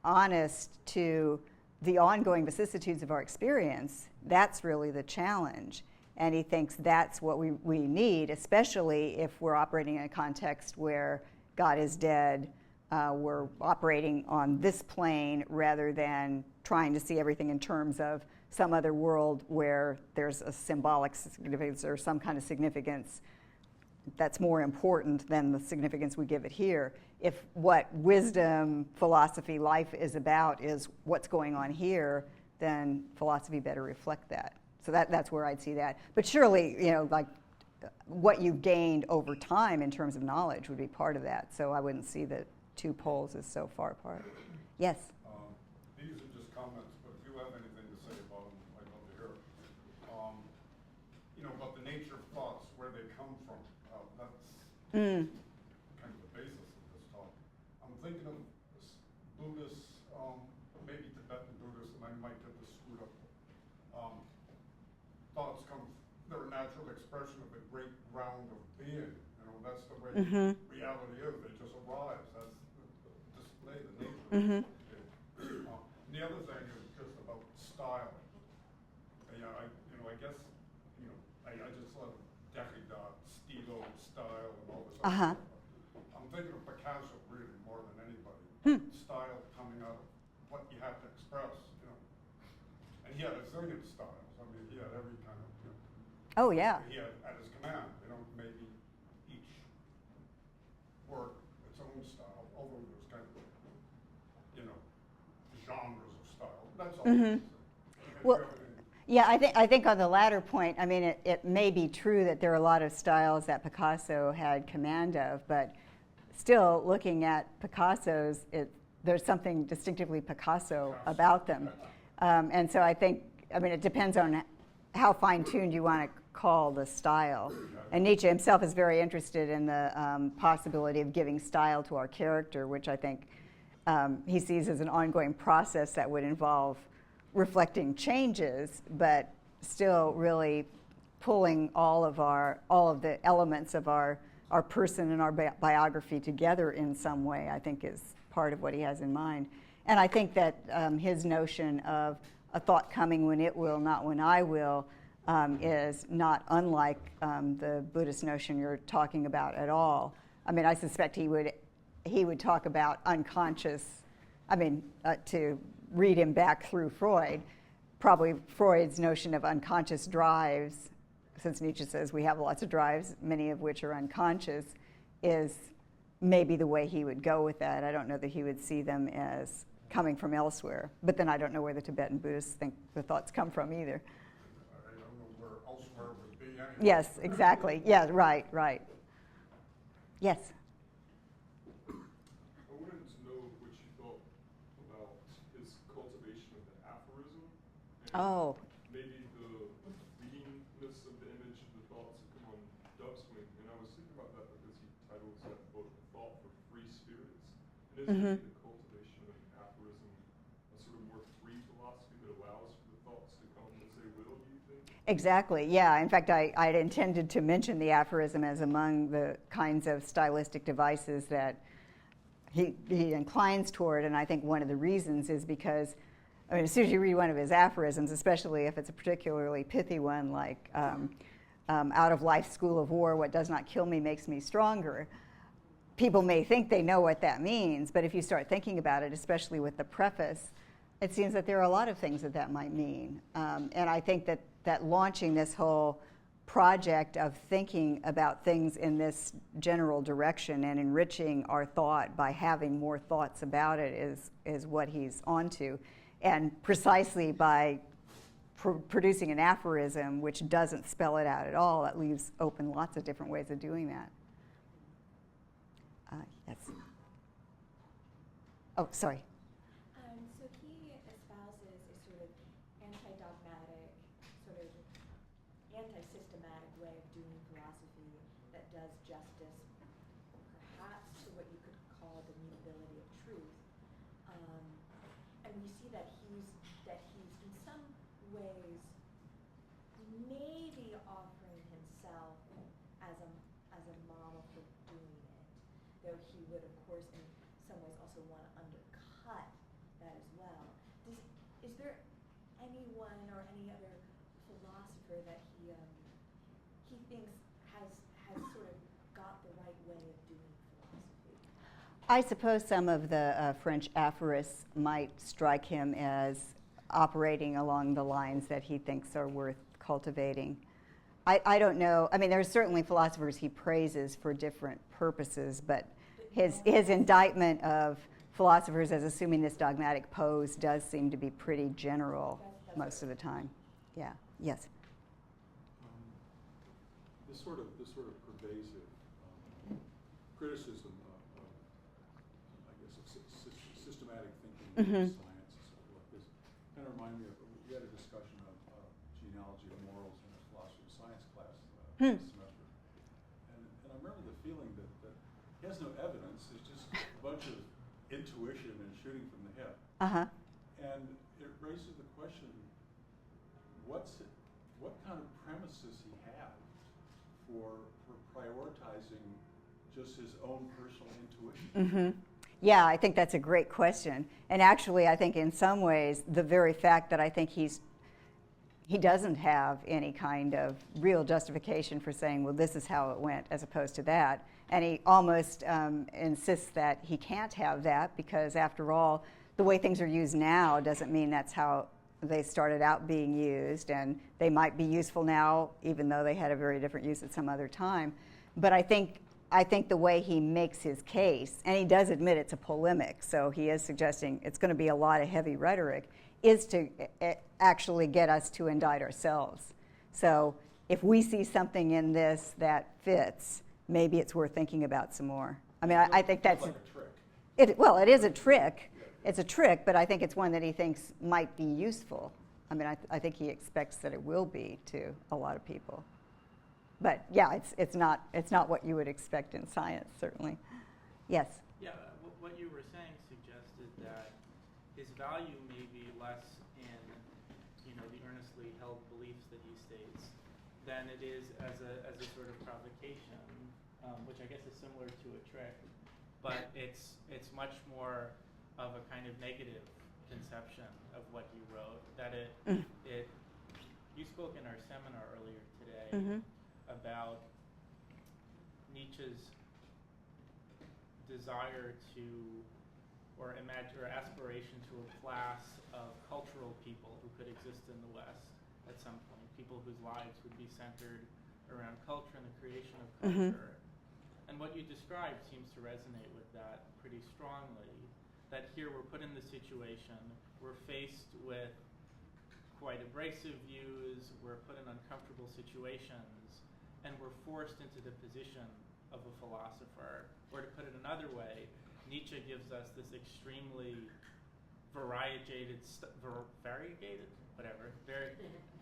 honest to the ongoing vicissitudes of our experience, that's really the challenge. And he thinks that's what we need, especially if we're operating in a context where God is dead. We're operating on this plane rather than trying to see everything in terms of some other world where there's a symbolic significance or some kind of significance that's more important than the significance we give it here. If what wisdom, philosophy, life is about is what's going on here, then philosophy better reflect that. So that's where I'd see that. But surely, like what you've gained over time in terms of knowledge would be part of that. So I wouldn't see the two poles as so far apart. Yes? These are just comments, but if you have anything to say about them, I'd love to hear it. About the nature of thoughts, where they come from. That's kind of the basis of this talk. I'm thinking of Buddhists, maybe Tibetan Buddhists, and I might get this screwed up. Thoughts they're a natural expression of the great ground of being, You know, that's the way Mm-hmm. reality is. It just arrives. That's the display, the nature. Mm-hmm. The other thing is just about style. I guess, I just sort of Derrida, stilo, style, and all this Uh-huh. other stuff. I'm thinking of Picasso really more than anybody. Style coming out of what you have to express, And he had a zillion styles. I mean, he had every kind of, Oh, yeah. he had at his command, maybe each work its own style, although there's kind of, genres of style. That's all. Mm-hmm. Well, yeah, I think on the latter point, I mean, it may be true that there are a lot of styles that Picasso had command of, but still, looking at Picasso's, there's something distinctively Picasso about them. And so I think, it depends on how fine-tuned you want to call the style. And Nietzsche himself is very interested in the possibility of giving style to our character, which I think he sees as an ongoing process that would involve reflecting changes, but still really pulling all of the elements of our person and our biography together in some way, I think is part of what he has in mind. And I think that his notion of a thought coming when it will, not when I will, is not unlike the Buddhist notion you're talking about at all. I suspect he would talk about unconscious, to read him back through Freud, probably Freud's notion of unconscious drives, since Nietzsche says we have lots of drives, many of which are unconscious, is maybe the way he would go with that. I don't know that he would see them as coming from elsewhere. But then I don't know where the Tibetan Buddhists think the thoughts come from either. I don't know where elsewhere would be anyway. Yes, exactly. Yeah, right. Yes? I wanted to know what you thought about his cultivation of the aphorism. And Oh. maybe the fleetingness of the image of the thoughts that come on Duck's Wing. And I was thinking about that because he titles that book Thought for Free Spirits. And is maybe the cultivation of an aphorism a sort of more free philosophy that allows for the thoughts to come as they will, do you think? Exactly, yeah. In fact, I'd intended to mention the aphorism as among the kinds of stylistic devices that he inclines toward, and I think one of the reasons is because, as soon as you read one of his aphorisms, especially if it's a particularly pithy one like out of life's school of war, what does not kill me makes me stronger, people may think they know what that means, but if you start thinking about it, especially with the preface, it seems that there are a lot of things that might mean. And I think that launching this whole project of thinking about things in this general direction and enriching our thought by having more thoughts about it is what he's onto. And precisely by producing an aphorism which doesn't spell it out at all, that leaves open lots of different ways of doing that. Yes. Oh, sorry. So he espouses a sort of anti-dogmatic, sort of anti-systematic way of doing philosophy that does justice, perhaps, to what you could call the mutability of truth. And we see that he's in some ways maybe offering himself as a model for doing it, though he would, of course, in some ways also want to undercut that as well. Is there anyone or any other philosopher that he thinks has sort of got the right way of doing philosophy? I suppose some of the French aphorists might strike him as operating along the lines that he thinks are worth cultivating. I don't know. There's certainly philosophers he praises for different purposes, but his indictment of philosophers as assuming this dogmatic pose does seem to be pretty general most of the time. Yeah. Yes. This sort of pervasive criticism of I guess, systematic thinking in science and stuff like this kind of remind me of, we had a discussion of genealogy of morals in a philosophy of science class this semester. And I remember the feeling that he has no evidence, it's just a bunch of intuition and shooting from the hip. Uh-huh. And it raises the question, what kind of premises he has for prioritizing just his own personal intuition? Mm-hmm. Yeah, I think that's a great question. And actually, I think in some ways, the very fact that I think he doesn't have any kind of real justification for saying, well, this is how it went, as opposed to that. And he almost insists that he can't have that because, after all, the way things are used now doesn't mean that's how they started out being used. And they might be useful now, even though they had a very different use at some other time. But I think the way he makes his case, and he does admit it's a polemic, so he is suggesting it's going to be a lot of heavy rhetoric, is to actually get us to indict ourselves. So if we see something in this that fits, maybe it's worth thinking about some more. I mean, I think that's... like a trick. Well, it is a trick. It's a trick, but I think it's one that he thinks might be useful. I mean, I think he expects that it will be to a lot of people. But yeah, it's not what you would expect in science, certainly. Yes? Yeah, what you were saying suggested that his value may be less in, the earnestly held beliefs that he states than it is as a sort of provocation, which I guess is similar to a trick, but it's much more of a kind of negative conception of what he wrote. That you spoke in our seminar earlier today. Mm-hmm. About Nietzsche's desire to, or aspiration to a class of cultural people who could exist in the West at some point, people whose lives would be centered around culture and the creation of culture. Mm-hmm. And what you described seems to resonate with that pretty strongly, that here we're put in the situation, we're faced with quite abrasive views, we're put in uncomfortable situations, and we're forced into the position of a philosopher. Or to put it another way, Nietzsche gives us this extremely very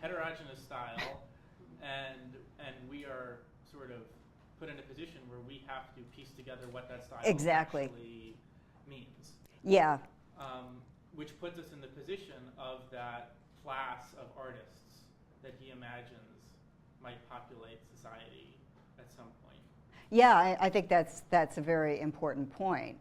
heterogeneous style, and we are sort of put in a position where we have to piece together what that style actually means. Yeah. Which puts us in the position of that class of artists that he imagines might populate society at some point. Yeah, I think that's a very important point.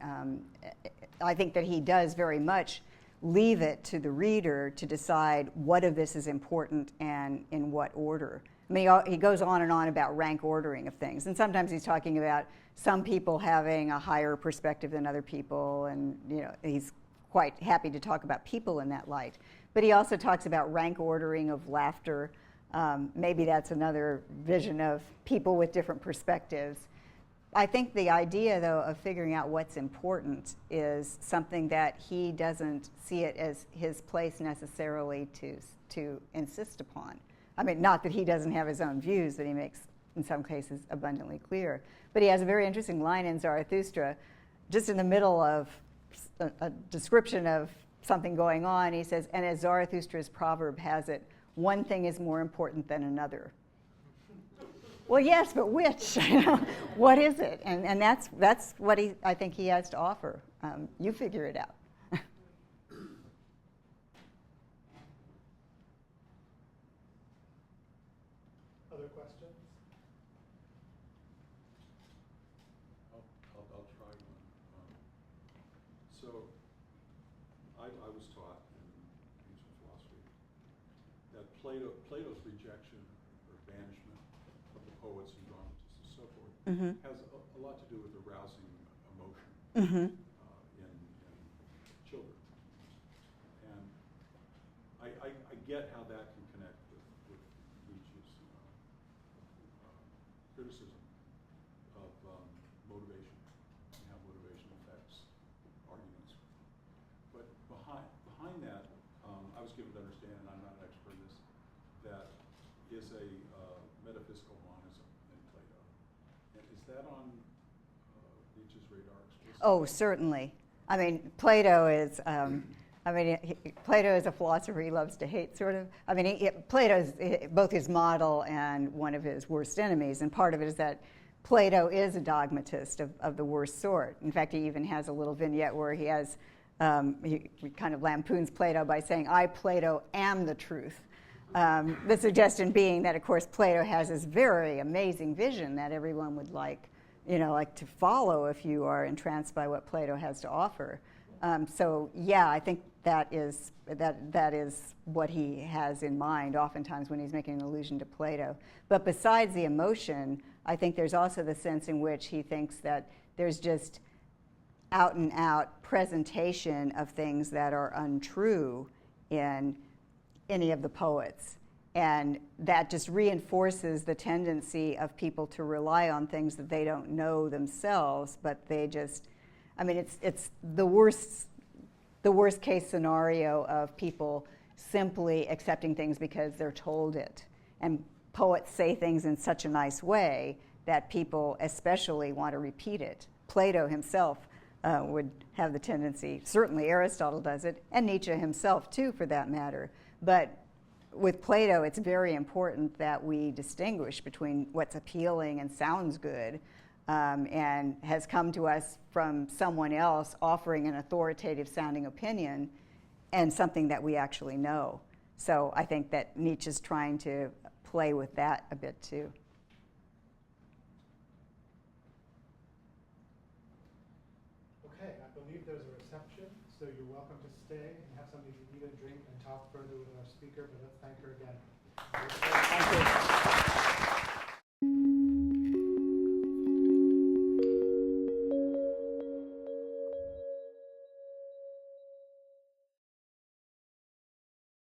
I think that he does very much leave it to the reader to decide what of this is important and in what order. I mean, he goes on and on about rank ordering of things, and sometimes he's talking about some people having a higher perspective than other people, and he's quite happy to talk about people in that light. But he also talks about rank ordering of laughter. Maybe that's another vision of people with different perspectives. I think the idea, though, of figuring out what's important is something that he doesn't see it as his place necessarily to insist upon. I mean, not that he doesn't have his own views that he makes, in some cases, abundantly clear. But he has a very interesting line in Zarathustra, just in the middle of a description of something going on. He says, and as Zarathustra's proverb has it, one thing is more important than another. Well, yes, but which? What is it? And that's what I think he has to offer. You figure it out. Other questions? I'll try one. So I was taught in ancient philosophy that Plato's rejection or banishment of the poets and dramatists and so forth has a lot to do with arousing emotion in children. And I get how that can connect with Nietzsche's criticism of motivation and how motivation affects arguments. But behind that, I was given to understand, and I'm not an expert in this, that is a metaphysical monism in Plato. And is that on Nietzsche's radar explicitly? Oh, certainly. I mean, Plato is. Plato is a philosopher he loves to hate, sort of. I mean, Plato is both his model and one of his worst enemies, and part of it is that Plato is a dogmatist of the worst sort. In fact, he even has a little vignette where he has, he kind of lampoons Plato by saying, I, Plato, am the truth. The suggestion being that, of course, Plato has this very amazing vision that everyone would like to follow if you are entranced by what Plato has to offer. So yeah, I think that is what he has in mind oftentimes when he's making an allusion to Plato. But besides the emotion, I think there's also the sense in which he thinks that there's just out and out presentation of things that are untrue in any of the poets. And that just reinforces the tendency of people to rely on things that they don't know themselves, but they just, I mean, it's the worst case scenario of people simply accepting things because they're told it. And poets say things in such a nice way that people especially want to repeat it. Plato himself would have the tendency, certainly Aristotle does it, and Nietzsche himself too, for that matter. But with Plato, it's very important that we distinguish between what's appealing and sounds good and has come to us from someone else offering an authoritative sounding opinion and something that we actually know. So I think that Nietzsche's trying to play with that a bit too. Okay, I believe there's a reception, so you're welcome to stay and have something to eat and drink and talk further with our speaker, but let's thank her again. Thank you.